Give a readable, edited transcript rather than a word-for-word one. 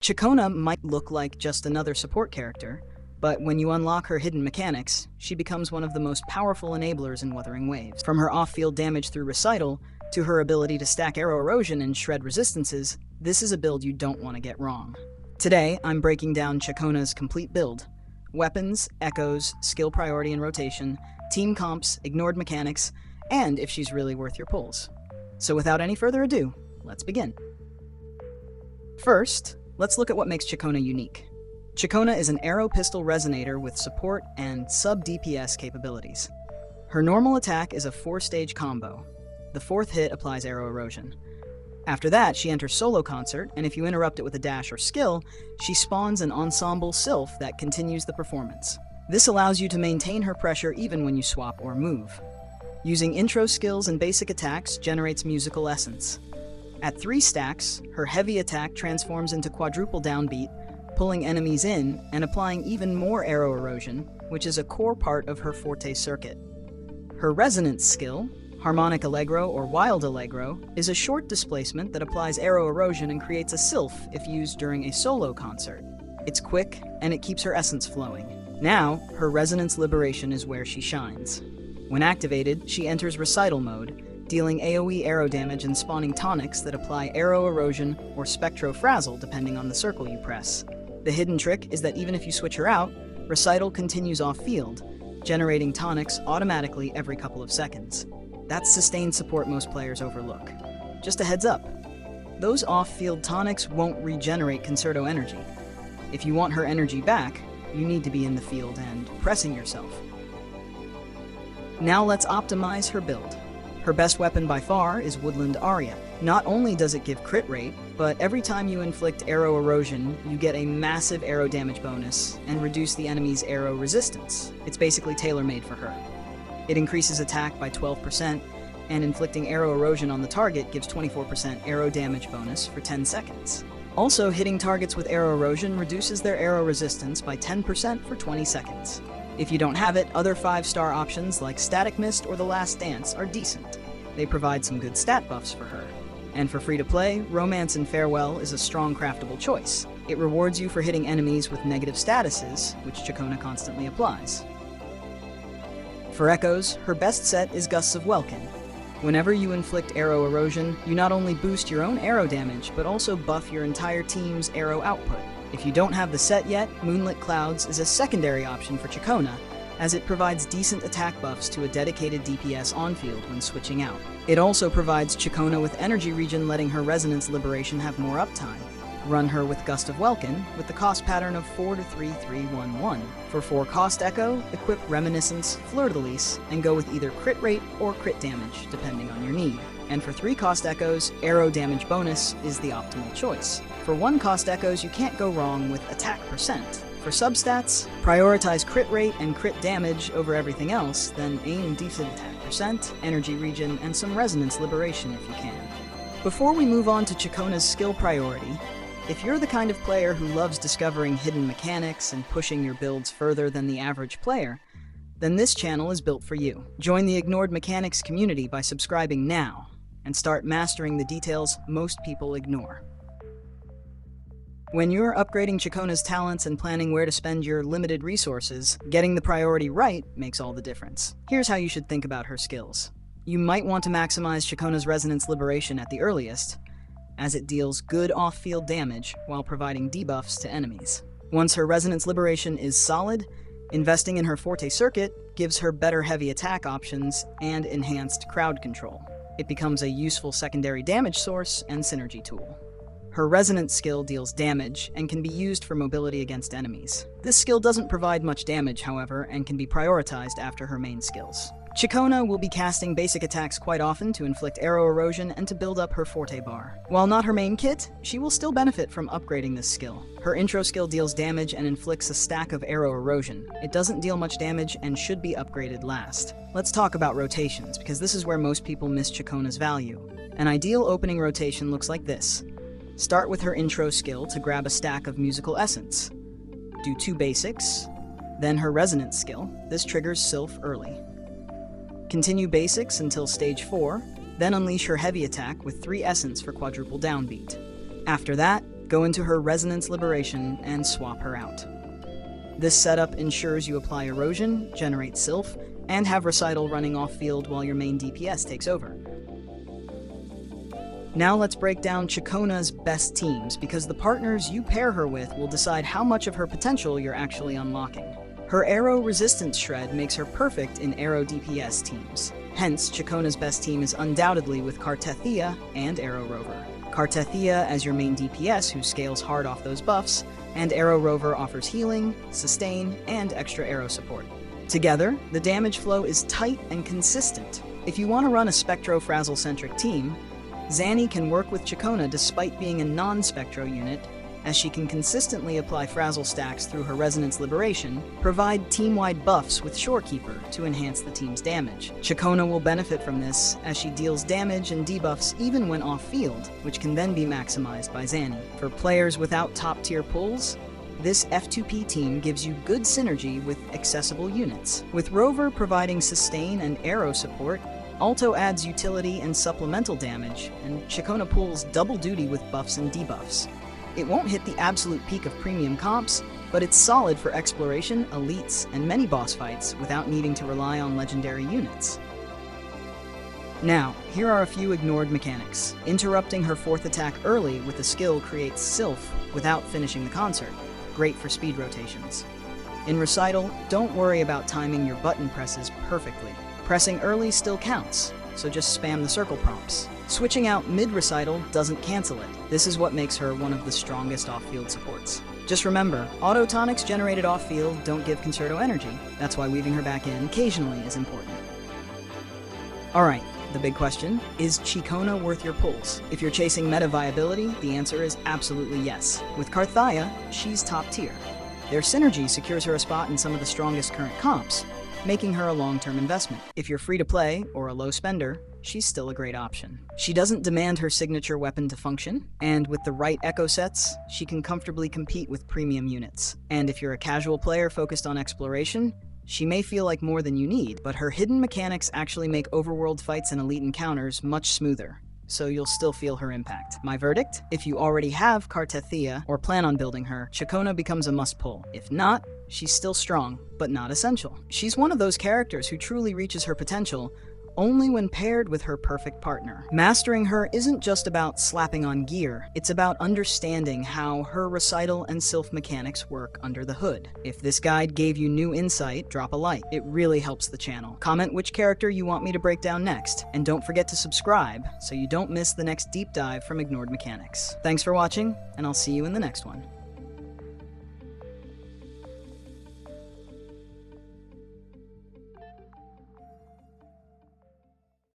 Ciaccona might look like just another support character, but when you unlock her hidden mechanics, she becomes one of the most powerful enablers in Wuthering Waves. From her off-field damage through Recital, to her ability to stack arrow erosion and shred resistances, this is a build you don't want to get wrong. Today, I'm breaking down Ciaccona's complete build. Weapons, echoes, skill priority and rotation, team comps, ignored mechanics, and if she's really worth your pulls. So without any further ado, let's begin. First, let's look at what makes Ciaccona unique. Ciaccona is an arrow pistol resonator with support and sub-DPS capabilities. Her normal attack is a 4-stage combo. The 4th hit applies arrow erosion. After that, she enters solo concert, and if you interrupt it with a dash or skill, she spawns an ensemble sylph that continues the performance. This allows you to maintain her pressure even when you swap or move. Using intro skills and basic attacks generates musical essence. At 3 stacks, her heavy attack transforms into quadruple downbeat, pulling enemies in and applying even more arrow erosion, which is a core part of her forte circuit. Her resonance skill, Harmonic Allegro or Wild Allegro, is a short displacement that applies arrow erosion and creates a sylph if used during a solo concert. It's quick, and it keeps her essence flowing. Now, her Resonance Liberation is where she shines. When activated, she enters Recital mode, dealing AoE arrow damage and spawning tonics that apply arrow erosion or spectro-frazzle depending on the circle you press. The hidden trick is that even if you switch her out, Recital continues off-field, generating tonics automatically every couple of seconds. That's sustained support most players overlook. Just a heads up, those off-field tonics won't regenerate Concerto energy. If you want her energy back, you need to be in the field and pressing yourself. Now let's optimize her build. Her best weapon by far is Woodland Aria. Not only does it give crit rate, but every time you inflict arrow erosion, you get a massive arrow damage bonus and reduce the enemy's arrow resistance. It's basically tailor-made for her. It increases attack by 12%, and inflicting arrow erosion on the target gives 24% arrow damage bonus for 10 seconds. Also, hitting targets with arrow erosion reduces their arrow resistance by 10% for 20 seconds. If you don't have it, other 5-star options like Static Mist or The Last Dance are decent. They provide some good stat buffs for her. And for free-to-play, Romance and Farewell is a strong craftable choice. It rewards you for hitting enemies with negative statuses, which Ciaccona constantly applies. For echoes, her best set is Gusts of Welkin. Whenever you inflict arrow erosion, you not only boost your own arrow damage, but also buff your entire team's arrow output. If you don't have the set yet, Moonlit Clouds is a secondary option for Ciaccona, as it provides decent attack buffs to a dedicated DPS on-field when switching out. It also provides Ciaccona with energy regen, letting her Resonance Liberation have more uptime. Run her with Gust of Welkin, with the cost pattern of 4-3-3-1-1. For 4 cost Echo, equip Reminiscence, Fleur-de-Lis, and go with either crit rate or crit damage, depending on your need. And for 3 cost Echoes, arrow damage bonus is the optimal choice. For 1 cost Echoes, you can't go wrong with attack percent. For substats, prioritize crit rate and crit damage over everything else, then aim decent attack percent, energy regen, and some Resonance Liberation if you can. Before we move on to Ciaccona's skill priority, if you're the kind of player who loves discovering hidden mechanics and pushing your builds further than the average player, then this channel is built for you. Join the Ignored Mechanics community by subscribing now, and start mastering the details most people ignore. When you're upgrading Ciaccona's talents and planning where to spend your limited resources, getting the priority right makes all the difference. Here's how you should think about her skills. You might want to maximize Ciaccona's Resonance Liberation at the earliest, as it deals good off-field damage while providing debuffs to enemies. Once her Resonance Liberation is solid, investing in her Forte circuit gives her better heavy attack options and enhanced crowd control. It becomes a useful secondary damage source and synergy tool. Her Resonance skill deals damage and can be used for mobility against enemies. This skill doesn't provide much damage, however, and can be prioritized after her main skills. Ciaccona will be casting basic attacks quite often to inflict arrow erosion and to build up her Forte bar. While not her main kit, she will still benefit from upgrading this skill. Her intro skill deals damage and inflicts a stack of arrow erosion. It doesn't deal much damage and should be upgraded last. Let's talk about rotations, because this is where most people miss Ciaccona's value. An ideal opening rotation looks like this. Start with her intro skill to grab a stack of musical essence. Do 2 basics, then her resonance skill. This triggers Sylph early. Continue basics until stage 4, then unleash her heavy attack with 3 essence for quadruple downbeat. After that, Go into her Resonance Liberation and swap her out. This setup ensures you apply Erosion, generate Sylph, and have Recital running off-field while your main DPS takes over. Now let's break down Ciaccona's best teams, because the partners you pair her with will decide how much of her potential you're actually unlocking. Her Arrow Resistance Shred makes her perfect in Arrow DPS teams. Hence, Ciaccona's best team is undoubtedly with Cartethia and Arrow Rover. Cartethia as your main DPS who scales hard off those buffs, and Arrow Rover offers healing, sustain, and extra arrow support. Together, the damage flow is tight and consistent. If you want to run a Spectro-Frazzle-centric team, Zanny can work with Ciaccona despite being a non-Spectro unit, as she can consistently apply Frazzle stacks through her Resonance Liberation, provide team-wide buffs with Shorekeeper to enhance the team's damage. Ciaccona will benefit from this, as she deals damage and debuffs even when off-field, which can then be maximized by Zanny. For players without top-tier pulls, this F2P team gives you good synergy with accessible units. With Rover providing sustain and arrow support, Alto adds utility and supplemental damage, and Ciaccona pulls double duty with buffs and debuffs. It won't hit the absolute peak of premium comps, but it's solid for exploration, elites, and many boss fights without needing to rely on legendary units. Now, here are a few ignored mechanics. Interrupting her fourth attack early with a skill creates Sylph without finishing the concert, great for speed rotations. In Recital, don't worry about timing your button presses perfectly. Pressing early still counts, so just spam the circle prompts. Switching out mid-Recital doesn't cancel it. This is what makes her one of the strongest off-field supports. Just remember, autotonics generated off-field don't give Concerto energy. That's why weaving her back in occasionally is important. Alright, the big question, is Ciaccona worth your pulls? If you're chasing meta viability, the answer is absolutely yes. With Carthia, she's top tier. Their synergy secures her a spot in some of the strongest current comps, making her a long-term investment. If you're free to play or a low spender, she's still a great option. She doesn't demand her signature weapon to function, and with the right echo sets, she can comfortably compete with premium units. And if you're a casual player focused on exploration, she may feel like more than you need, but her hidden mechanics actually make overworld fights and elite encounters much smoother, so you'll still feel her impact. My verdict? If you already have Cartethia or plan on building her, Ciaccona becomes a must-pull. If not, she's still strong, but not essential. She's one of those characters who truly reaches her potential only when paired with her perfect partner. Mastering her isn't just about slapping on gear, it's about understanding how her Recital and Sylph mechanics work under the hood. If this guide gave you new insight, drop a like. It really helps the channel. Comment which character you want me to break down next, and don't forget to subscribe so you don't miss the next deep dive from Ignored Mechanics. Thanks for watching, and I'll see you in the next one.